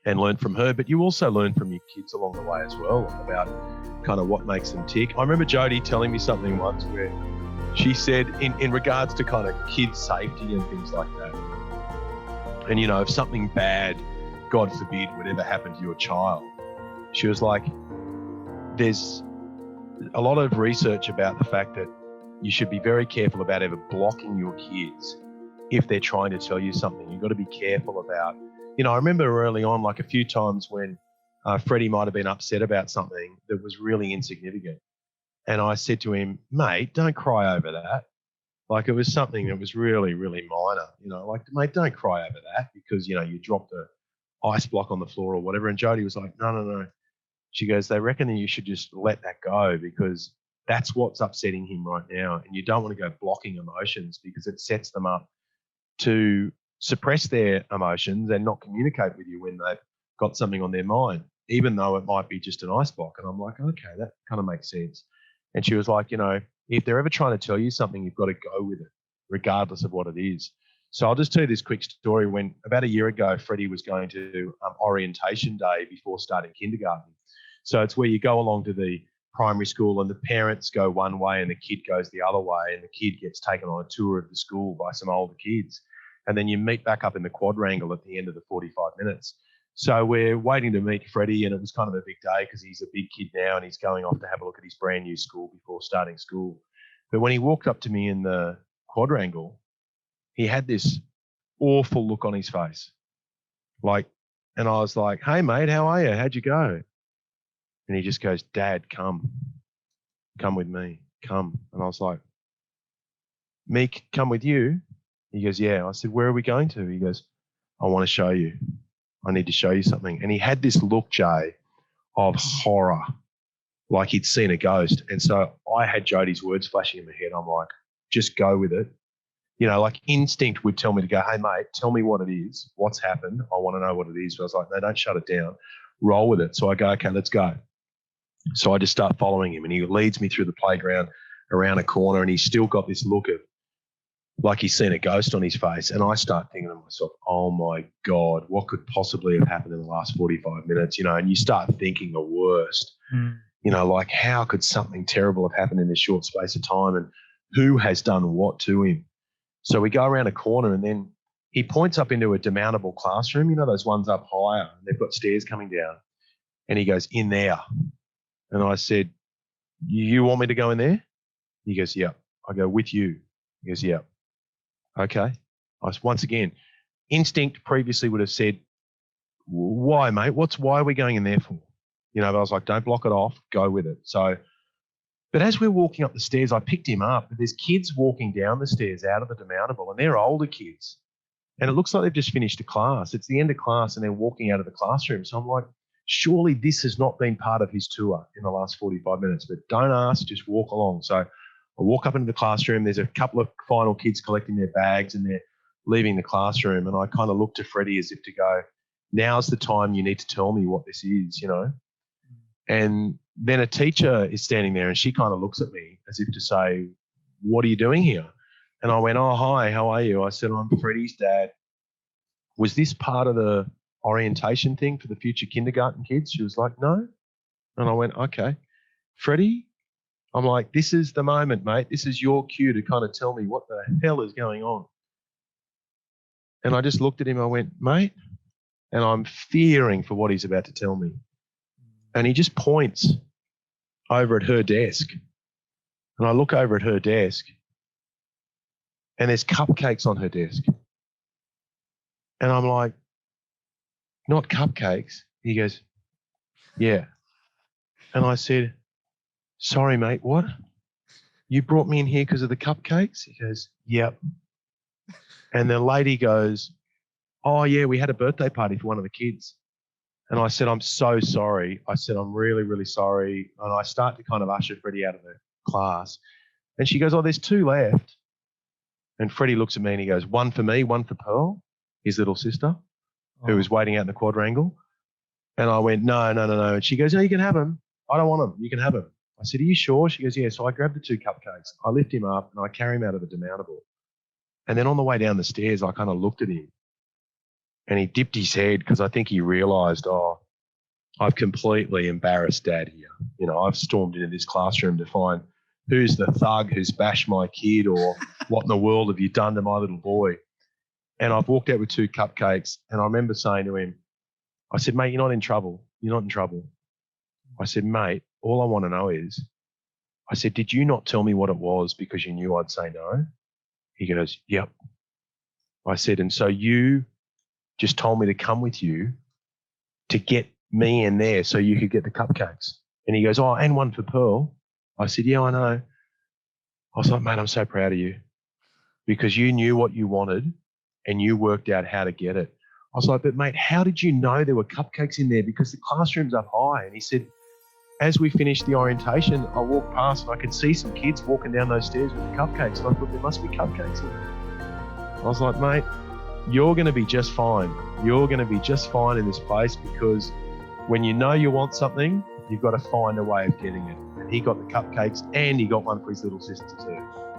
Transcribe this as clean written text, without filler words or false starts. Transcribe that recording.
and learn from her, but you also learn from your kids along the way as well about kind of what makes them tick. I remember Jody telling me something once where she said in regards to kind of kids' safety and things like that, and, you know, if something bad, God forbid, would ever happen to your child, she was like, there's a lot of research about the fact that you should be very careful about ever blocking your kids if they're trying to tell you something. You've got to be careful about, you know, I remember early on, like a few times when Freddie might have been upset about something that was really insignificant. And I said to him, mate, don't cry over that. Like, it was something that was really, really minor, you know, like, mate, don't cry over that because, you know, you dropped a ice block on the floor or whatever. And Jody was like, no. She goes, they reckon that you should just let that go because that's what's upsetting him right now. And you don't want to go blocking emotions because it sets them up to suppress their emotions and not communicate with you when they've got something on their mind, even though it might be just an ice block. And I'm like, okay, that kind of makes sense. And she was like, you know, if they're ever trying to tell you something, you've got to go with it, regardless of what it is. So I'll just tell you this quick story. When about a year ago, Freddie was going to orientation day before starting kindergarten. So it's where you go along to the primary school and the parents go one way and the kid goes the other way, and the kid gets taken on a tour of the school by some older kids. And then you meet back up in the quadrangle at the end of the 45 minutes. So we're waiting to meet Freddie, and it was kind of a big day because he's a big kid now and he's going off to have a look at his brand new school before starting school. But when he walked up to me in the quadrangle, he had this awful look on his face. Like, and I was like, hey, mate, how are you? How'd you go? And he just goes, Dad, come with me, come. And I was like, me come with you? He goes, yeah. I said, where are we going to? He goes, I want to show you. I need to show you something. And he had this look, Jay, of horror, like he'd seen a ghost. And so I had Jody's words flashing in my head. I'm like, just go with it. You know, like instinct would tell me to go, hey, mate, tell me what it is. What's happened? I want to know what it is. But I was like, no, don't shut it down. Roll with it. So I go, okay, let's go. So I just start following him, and he leads me through the playground around a corner, and he's still got this look of like he's seen a ghost on his face. And I start thinking to myself, oh my God, what could possibly have happened in the last 45 minutes? You know, and you start thinking the worst, you know, like how could something terrible have happened in this short space of time, and who has done what to him? So we go around a corner, and then he points up into a demountable classroom, you know, those ones up higher, and they've got stairs coming down. And he goes, in there. And I said, you want me to go in there? He goes, yeah. I go, with you? He goes, yeah. Okay. Once again, instinct previously would have said, why, mate? Why are we going in there for? You know, but I was like, don't block it off. Go with it. So, but as we're walking up the stairs, I picked him up. But there's kids walking down the stairs out of the demountable, and they're older kids. And it looks like they've just finished a class. It's the end of class, and they're walking out of the classroom. So I'm like, surely this has not been part of his tour in the last 45 minutes, but don't ask, just walk along. So I walk up into the classroom. There's a couple of final kids collecting their bags, and they're leaving the classroom. And I kind of look to Freddie as if to go, now's the time you need to tell me what this is, you know? And then a teacher is standing there, and she kind of looks at me as if to say, what are you doing here? And I went, oh, hi, how are you? I said, I'm Freddie's dad. Was this part of the orientation thing for the future kindergarten kids? She was like, no. And I went, okay. Freddie, I'm like, this is the moment, mate. This is your cue to kind of tell me what the hell is going on. And I just looked at him. I went, mate, and I'm fearing for what he's about to tell me. And he just points over at her desk. And I look over at her desk, and there's cupcakes on her desk. And I'm like, not cupcakes. He goes, yeah. And I said, sorry, mate, what? You brought me in here because of the cupcakes? He goes, yep. And the lady goes, oh, yeah, we had a birthday party for one of the kids. And I said, I'm so sorry. I said, I'm really, really sorry. And I start to kind of usher Freddie out of the class. And she goes, oh, there's two left. And Freddie looks at me and he goes, one for me, one for Pearl, his little sister, who was waiting out in the quadrangle. And I went, no. And she goes, no, you can have them. I don't want them. You can have them. I said, are you sure? She goes, yeah. So I grabbed the two cupcakes. I lift him up and I carry him out of the demountable. And then on the way down the stairs, I kind of looked at him. And he dipped his head because I think he realised, I've completely embarrassed Dad here. You know, I've stormed into this classroom to find who's the thug who's bashed my kid, or what in the world have you done to my little boy? And I've walked out with 2 cupcakes, and I remember saying to him, I said, mate, you're not in trouble. You're not in trouble. I said, mate, all I want to know is, I said, did you not tell me what it was because you knew I'd say no? He goes, yep. I said, and so you just told me to come with you to get me in there so you could get the cupcakes. And he goes, oh, and one for Pearl. I said, yeah, I know. I was like, mate, I'm so proud of you because you knew what you wanted and you worked out how to get it. I was like, but mate, how did you know there were cupcakes in there? Because the classroom's up high. And he said, as we finished the orientation, I walked past and I could see some kids walking down those stairs with the cupcakes. And I thought, there must be cupcakes in there. I was like, mate, you're going to be just fine. You're going to be just fine in this place, because when you know you want something, you've got to find a way of getting it. And he got the cupcakes and he got one for his little sister too.